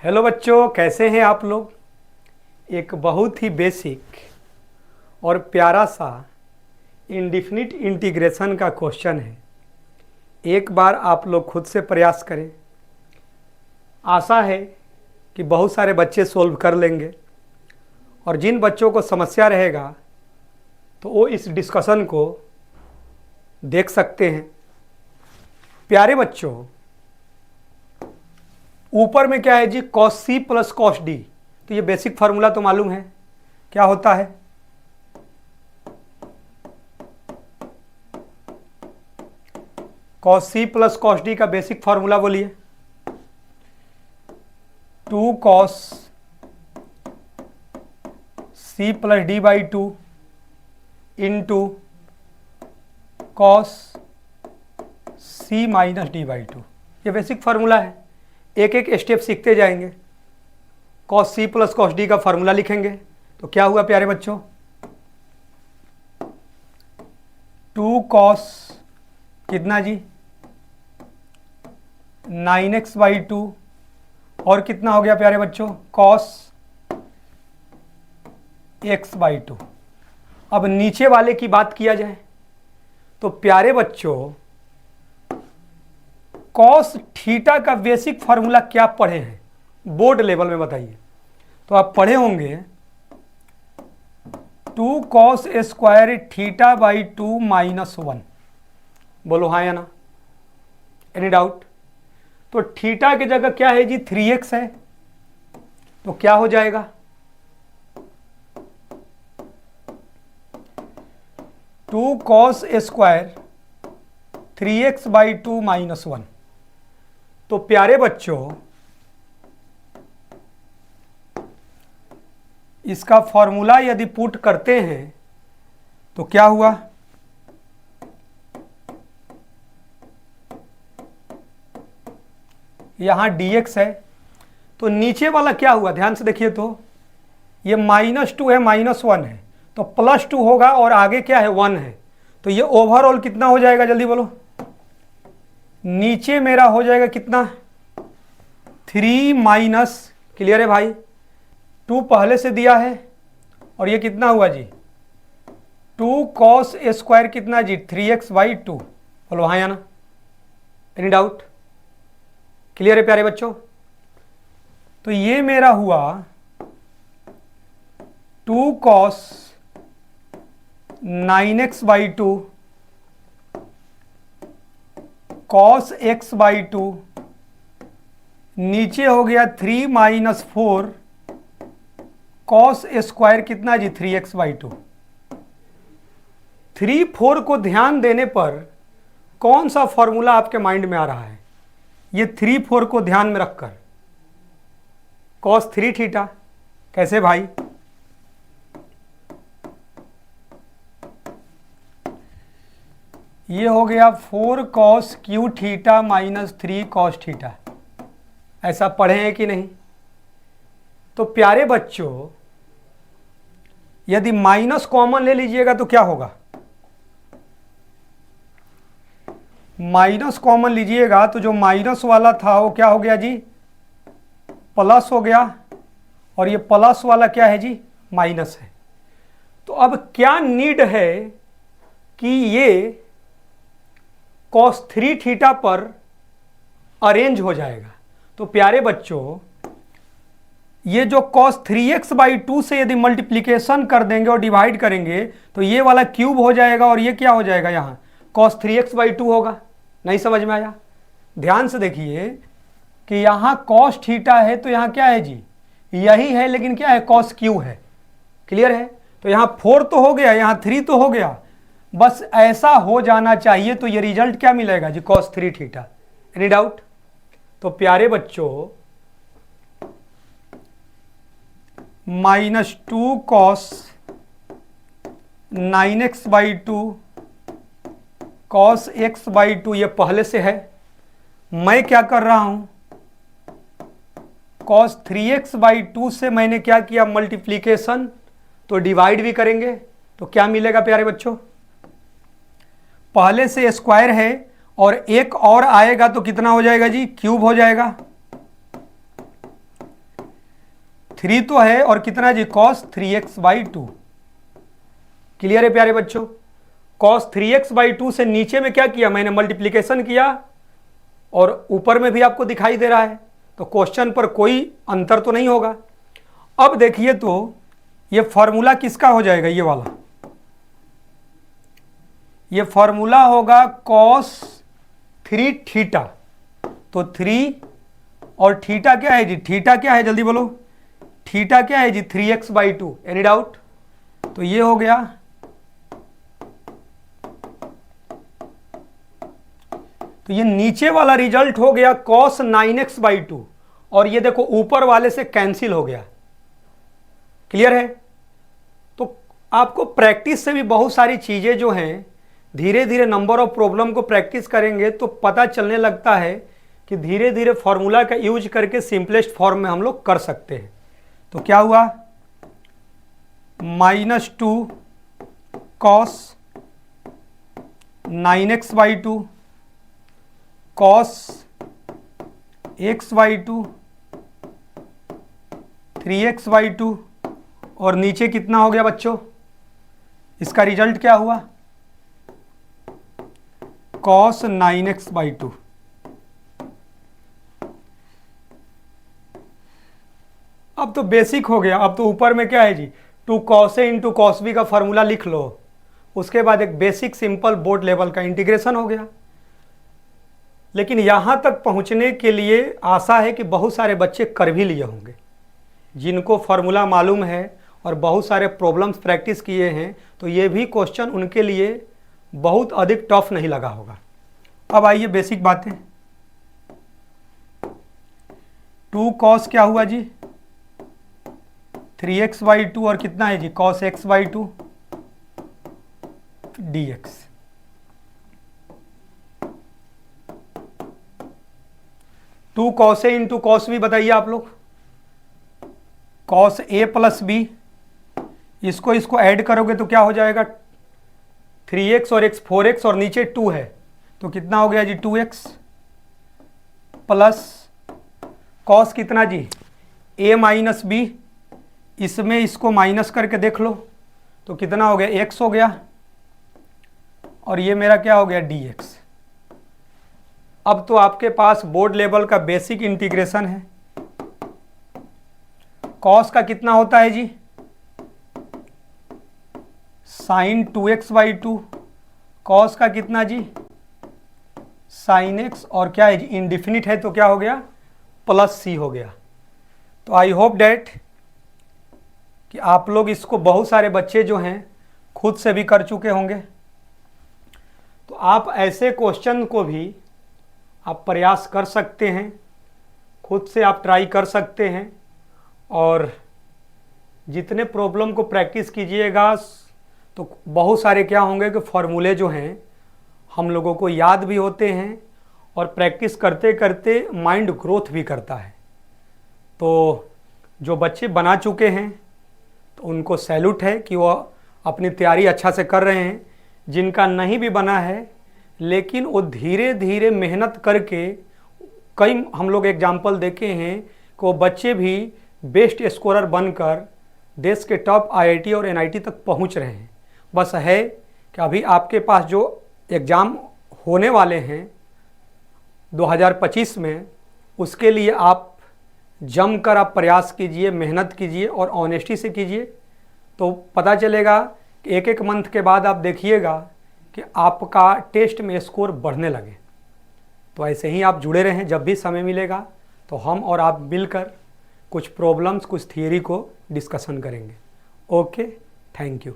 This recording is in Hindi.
हेलो बच्चों, कैसे हैं आप लोग। एक बहुत ही बेसिक और प्यारा सा इंडिफिनिट इंटीग्रेशन का क्वेश्चन है। एक बार आप लोग खुद से प्रयास करें। आशा है कि बहुत सारे बच्चे सोल्व कर लेंगे और जिन बच्चों को समस्या रहेगा तो वो इस डिस्कशन को देख सकते हैं। प्यारे बच्चों, ऊपर में क्या है जी, cos C plus cos D. तो ये बेसिक फार्मूला तो मालूम है क्या होता है। Cos C plus cos D का बेसिक फार्मूला बोलिए। 2 cos C plus D by 2 into cos C minus D by 2। ये बेसिक फार्मूला है। एक एक स्टेप सीखते जाएंगे। Cos C plus cos D का फार्मूला लिखेंगे तो क्या हुआ प्यारे बच्चों, 2 कॉस कितना जी 9x बाई 2 और कितना हो गया प्यारे बच्चों, कॉस x बाई 2। अब नीचे वाले की बात किया जाए तो प्यारे बच्चों, कॉस थीटा का बेसिक फार्मूला क्या पढ़े हैं बोर्ड लेवल में बताइए। तो आप पढ़े होंगे 2 cos square theta by 2 minus 1। बोलो हाँ या ना, एनी डाउट। तो थीटा की जगह क्या है जी, 3x है। तो क्या हो जाएगा, two cos square 3x by 2 minus 1। तो प्यारे बच्चों, इसका फॉर्मूला यदि पुट करते हैं तो क्या हुआ, यहां dx है तो नीचे वाला क्या हुआ, ध्यान से देखिए। तो ये -2 है, -1 है तो +2 होगा और आगे क्या है 1 है। तो ये ओवरऑल कितना हो जाएगा, जल्दी बोलो। नीचे मेरा हो जाएगा कितना, 3 माइनस, क्लियर है भाई, 2 पहले से दिया है और ये कितना हुआ जी 2 कॉस स्क्वायर कितना जी 3x बाई 2। बोलो हाँ या ना, एनी डाउट, क्लियर है प्यारे बच्चों। तो ये मेरा हुआ 2 cos 9x by 2 cos x by 2, नीचे हो गया 3 माइनस 4 कॉस स्क्वायर कितना जी 3x बाई 2। 3 4 को ध्यान देने पर कौन सा फॉर्मूला आपके माइंड में आ रहा है, ये 3 4 को ध्यान में रखकर कॉस 3 थीटा। कैसे भाई, ये हो गया 4 cos Q theta minus 3 cos theta. ऐसा पढ़े हैं कि नहीं। तो प्यारे बच्चों, यदि माइनस कॉमन ले लीजिएगा तो क्या होगा, माइनस कॉमन लीजिएगा तो जो माइनस वाला था वो क्या हो गया जी, प्लस हो गया और ये प्लस वाला क्या है जी, माइनस है। तो अब क्या नीड है कि ये कॉस 3 थीटा पर अरेंज हो जाएगा। तो प्यारे बच्चों, ये जो कॉस 3x बाई 2 से यदि मल्टीप्लीकेशन कर देंगे और डिवाइड करेंगे तो ये वाला क्यूब हो जाएगा और ये क्या हो जाएगा, यहाँ कॉस 3x बाई 2 होगा। नहीं समझ में आया, ध्यान से देखिए कि यहाँ कॉस थीटा है तो यहाँ क्या है जी, यही है लेकिन क्या है कॉस क्यू है, क्लियर है। तो यहाँ 4 तो हो गया, यहाँ 3 तो हो गया, बस ऐसा हो जाना चाहिए। तो ये रिजल्ट क्या मिलेगा जी, कॉस 3 थीटा। Any doubt. तो प्यारे बच्चों, -2 cos 9x by 2 cos x by 2 ये पहले से है। मैं क्या कर रहा हूं, कॉस 3x बाई 2 से मैंने क्या किया, मल्टीप्लीकेशन, तो डिवाइड भी करेंगे तो क्या मिलेगा प्यारे बच्चों, पहले से स्क्वायर है और एक और आएगा तो कितना हो जाएगा जी, क्यूब हो जाएगा। 3 तो है और कितना जी cos 3x/2। क्लियर है प्यारे बच्चों? cos 3x/2 से नीचे में क्या किया मैंने, मल्टीप्लीकेशन किया और ऊपर में भी आपको दिखाई दे रहा है, तो क्वेश्चन पर कोई अंतर तो नहीं होगा। अब देखिए तो ये फॉर्मूला किसका हो जाएगा, ये वाला, ये फॉर्मूला होगा cos 3 थीटा। तो 3 और थीटा क्या है जी, थीटा क्या है जल्दी बोलो, थीटा क्या है जी 3x/2। Any doubt? तो ये हो गया, तो ये नीचे वाला रिजल्ट हो गया cos 9x/2 और ये देखो ऊपर वाले से कैंसिल हो गया। क्लियर है? तो आपको प्रैक्टिस से भी बहुत सारी चीजें जो हैं, धीरे धीरे नंबर ऑफ प्रॉब्लम को प्रैक्टिस करेंगे तो पता चलने लगता है कि धीरे धीरे फॉर्मूला का यूज करके सिंपलेस्ट फॉर्म में हम लोग कर सकते हैं। तो क्या हुआ, -2 cos 9x/2 cos x/2 3x/2 और नीचे कितना हो गया बच्चों, इसका रिजल्ट क्या हुआ cos 9x/2। अब तो बेसिक हो गया। अब तो ऊपर में क्या है जी 2 cos A × cos B का फॉर्मूला लिख लो, उसके बाद एक बेसिक सिंपल बोर्ड लेवल का इंटीग्रेशन हो गया। लेकिन यहां तक पहुंचने के लिए आशा है कि बहुत सारे बच्चे कर भी लिए होंगे, जिनको फॉर्मूला मालूम है और बहुत सारे प्रॉब्लम्स प्रैक्टिस किए हैं, तो ये भी क्वेश्चन उनके लिए बहुत अधिक टफ नहीं लगा होगा। अब आइए बेसिक बातें। 2 cos क्या हुआ जी 3x/2 और कितना है जी cos x/2 dx। Two cos A × cos B बताइए आप लोग, cos A + B, इसको ऐड करोगे तो क्या हो जाएगा 3x और x 4x और नीचे 2 है, तो कितना हो गया जी 2x प्लस cos कितना जी A - B, इसमें इसको माइनस करके देख लो तो कितना हो गया x हो गया और ये मेरा क्या हो गया dx। अब तो आपके पास बोर्ड लेवल का बेसिक इंटीग्रेशन है। cos का कितना होता है जी sin 2x/2, cos का कितना जी sin x और क्या है जी इंडिफिनिट है तो क्या हो गया +c हो गया। तो आई होप डैट कि आप लोग इसको बहुत सारे बच्चे जो हैं खुद से भी कर चुके होंगे। तो आप ऐसे क्वेश्चन को भी आप प्रयास कर सकते हैं, खुद से आप ट्राई कर सकते हैं और जितने प्रॉब्लम को प्रैक्टिस कीजिएगा तो बहुत सारे क्या होंगे कि फॉर्मूले जो हैं हम लोगों को याद भी होते हैं और प्रैक्टिस करते करते माइंड ग्रोथ भी करता है। तो जो बच्चे बना चुके हैं तो उनको सैल्यूट है कि वो अपनी तैयारी अच्छा से कर रहे हैं। जिनका नहीं भी बना है लेकिन वो धीरे धीरे मेहनत करके, कई हम लोग एग्जाम्पल देखे हैं कि वो बच्चे भी बेस्ट स्कोरर बनकर देश के टॉप IIT और NIT तक पहुंच रहे हैं। बस है कि अभी आपके पास जो एग्ज़ाम होने वाले हैं 2025 में, उसके लिए आप जमकर आप प्रयास कीजिए, मेहनत कीजिए और ऑनेस्टी से कीजिए, तो पता चलेगा कि एक एक मंथ के बाद आप देखिएगा कि आपका टेस्ट में स्कोर बढ़ने लगे। तो ऐसे ही आप जुड़े रहें, जब भी समय मिलेगा तो हम और आप मिलकर कुछ प्रॉब्लम्स, कुछ थियरी को डिस्कशन करेंगे। Okay, thank you.